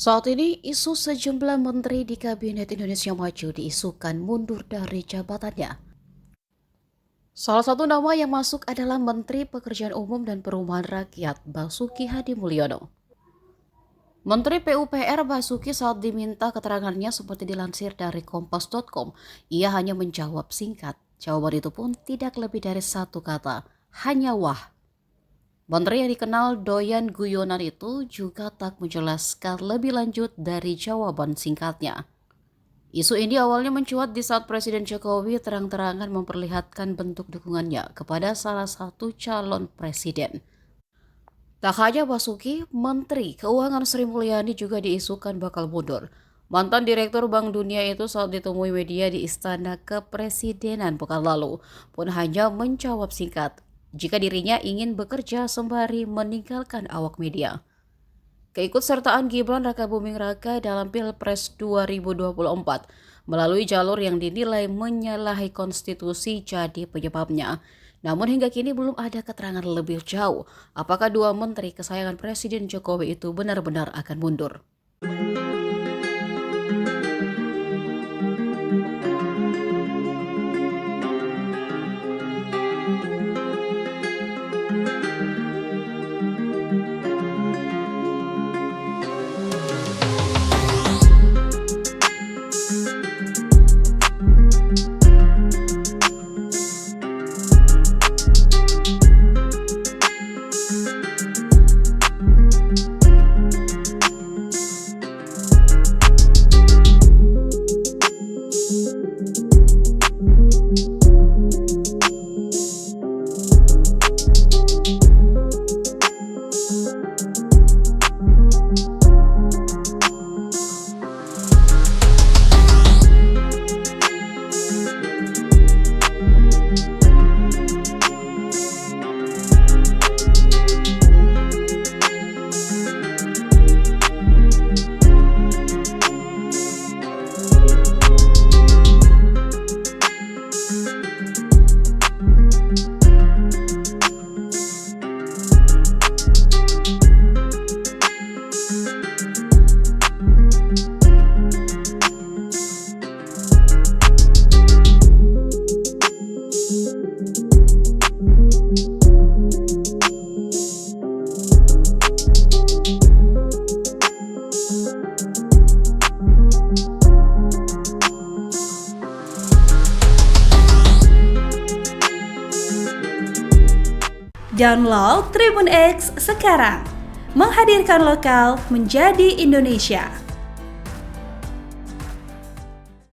Saat ini, isu sejumlah menteri di Kabinet Indonesia Maju diisukan mundur dari jabatannya. Salah satu nama yang masuk adalah Menteri Pekerjaan Umum dan Perumahan Rakyat, Basuki Hadimulyono. Menteri PUPR Basuki saat diminta keterangannya seperti dilansir dari kompas.com, ia hanya menjawab singkat. Jawaban itu pun tidak lebih dari satu kata, hanya wah. Menteri yang dikenal doyan guyonan itu juga tak menjelaskan lebih lanjut dari jawaban singkatnya. Isu ini awalnya mencuat di saat Presiden Jokowi terang-terangan memperlihatkan bentuk dukungannya kepada salah satu calon presiden. Tak hanya Basuki, Menteri Keuangan Sri Mulyani juga diisukan bakal mundur. Mantan Direktur Bank Dunia itu saat ditemui media di Istana Kepresidenan pekan lalu pun hanya menjawab singkat jika dirinya ingin bekerja sembari meninggalkan awak media. Keikutsertaan Gibran Rakabuming Raka dalam Pilpres 2024 melalui jalur yang dinilai menyalahi konstitusi jadi penyebabnya. Namun hingga kini belum ada keterangan lebih jauh apakah dua menteri kesayangan Presiden Jokowi itu benar-benar akan mundur. Download Tribun X sekarang, menghadirkan lokal menjadi Indonesia.